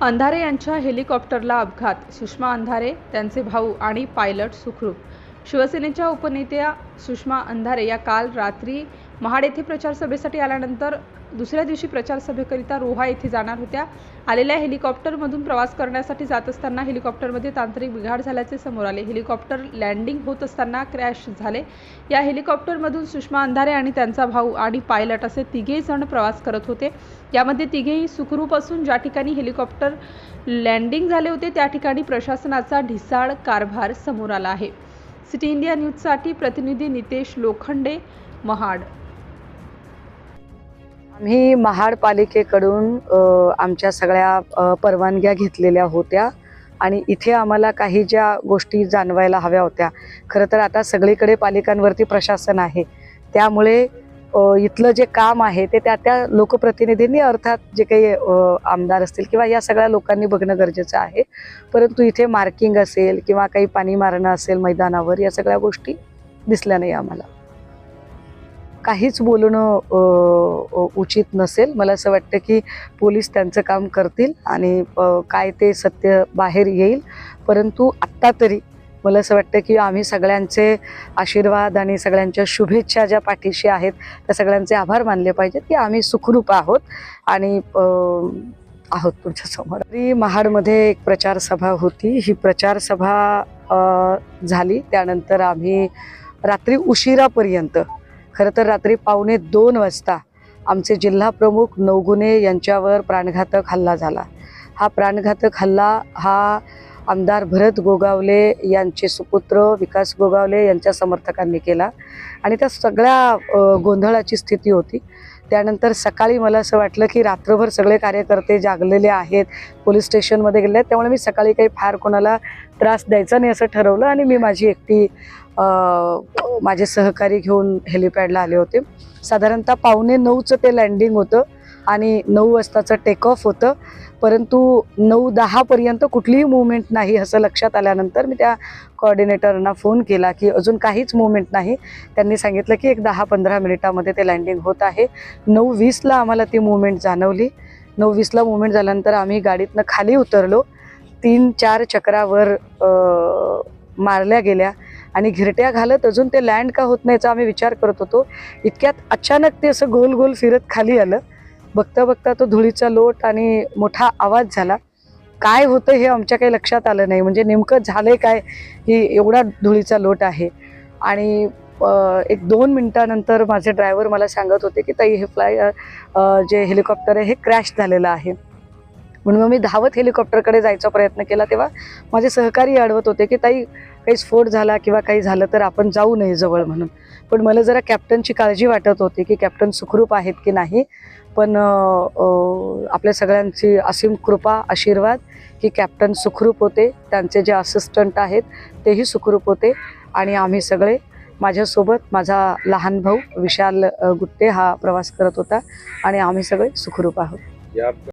अंधारे यांच्या हेलिकॉप्टरला अपघात, सुषमा अंधारे, त्यांचे भाऊ आणि पायलट सुखरूप। शिवसेनेच्या उपनेत्या सुषमा अंधारे या काल रात्री महाड येथे प्रचार सभेसाठी आल्यानंतर दुसऱ्या दिवशी प्रचार सभेकरिता रोहा येथे जाणार होत्या। आलेल्या हेलिकॉप्टरमधून प्रवास करण्यासाठी जात असताना हेलिकॉप्टरमध्ये तांत्रिक बिघाड झाल्याचे समोर आले। हेलिकॉप्टर लँडिंग होत असताना क्रॅश झाले। या हेलिकॉप्टरमधून सुषमा अंधारे आणि त्यांचा भाऊ आणि पायलट असे तिघे जण प्रवास करत होते। यामध्ये तिघेही सुखरूप असून ज्या ठिकाणी हेलिकॉप्टर लँडिंग झाले होते त्या ठिकाणी प्रशासनाचा ढिसाळ कारभार समोर आला आहे। सिटी इंडिया न्यूजसाठी प्रतिनिधी नितेश लोखंडे, महाड। आम्ही महाड पालिकेकडून आमच्या सगळ्या परवानग्या घेतलेल्या होत्या आणि इथे आम्हाला काही ज्या गोष्टी जाणवायला हव्या होत्या, खरं तर आता सगळीकडे पालिकांवरती प्रशासन आहे, त्यामुळे इथलं जे काम आहे ते त्या लोकप्रतिनिधींनी अर्थात जे काही आमदार असतील किंवा या सगळ्या लोकांनी बघणं गरजेचं आहे। परंतु इथे मार्किंग असेल किंवा काही पाणी मारणं असेल मैदानावर, या सगळ्या गोष्टी दिसल्या नाही आम्हाला। काहीच बोलणं उचित नसेल। मला असं वाटतं की पोलीस त्यांचं काम करतील आणि काय ते सत्य बाहेर येईल। परंतु आत्ता तरी मला असं वाटतं की आम्ही सगळ्यांचे आशीर्वाद आणि सगळ्यांच्या शुभेच्छा ज्या पाठीशी आहेत त्या सगळ्यांचे आभार मानले पाहिजेत की आम्ही सुखरूप आहोत आणि आहोत तुमच्या समोर। महाडमध्ये एक प्रचार सभा होती। ही प्रचार सभा झाली त्यानंतर आम्ही रात्री उशिरापर्यंत, खरं तर रात्री 1:45 वाजता आमचे जिल्हा प्रमुख नवगुणे यांच्यावर प्राणघातक हल्ला झाला। हा प्राणघातक हल्ला हा आमदार भरत गोगावले यांचे सुपुत्र विकास गोगावले यांच्या समर्थकांनी केला आणि त्या सगळ्या गोंधळाची स्थिती होती। त्यानंतर सकाळी मला असं वाटलं की रात्रभर सगळे कार्यकर्ते जागलेले आहेत, पोलीस स्टेशनमध्ये गेले आहेत, त्यामुळे मी सकाळी काही फार कोणाला त्रास द्यायचा नाही असं ठरवलं आणि मी माझी एकटी माझे सहकारी घेऊन हेलिपॅडला आले होते। साधारणतः 8:45चं ते लँडिंग होतं आणि 9 वाजताचं टेक ऑफ होतं, परंतु 9:10 पर्यंत कुठलीही मूवमेंट नाही असं लक्षात आल्यानंतर मी त्या कोऑर्डिनेटरना फोन केला की अजून काहीच मूवमेंट नाही। त्यांनी सांगितलं की एक 10-15 मिनिटामध्ये ते लँडिंग होत आहे। 9:20ला आम्हाला ती मूवमेंट जाणवली। 9:20ला मूवमेंट झाल्यानंतर आम्ही गाडीतनं खाली उतरलो। 3-4 चक्रावर मारल्या गेल्या आणि घिरट्या घालत अजून ते लँड का होत नाही याचा आम्ही विचार करत होतो। इतक्यात अचानक ते असं गोल गोल फिरत खाली आलं। बघता बघता तो धुळीचा लोट आणि मोठा आवाज झाला। काय होतं हे आमच्या काही लक्षात आलं नाही, म्हणजे नेमकं झालंय काय की एवढा धुळीचा लोट आहे। आणि 1-2 मिनिटानंतर माझे ड्रायव्हर मला सांगत होते की ताई हे जे हेलिकॉप्टर आहे हे क्रॅश झालेलं आहे। म्हणून मी धावत हेलिकॉप्टरकडे जायचा प्रयत्न केला तेव्हा माझे सहकारी अडवत होते की ताई काही स्फोट झाला किंवा काही झालं तर आपण जाऊ नये जवळ म्हणून। पण मला जरा कॅप्टनची काळजी वाटत होती की कॅप्टन सुखरूप आहेत की नाही। पण आपल्या सगळ्यांची असीम कृपा आशीर्वाद की कॅप्टन सुखरूप होते, त्यांचे जे असिस्टंट आहेत तेही सुखरूप होते आणि आम्ही सगळे, माझ्यासोबत माझा लहान भाऊ विशाल गुट्टे हा प्रवास करत होता आणि आम्ही सगळे सुखरूप आहोत।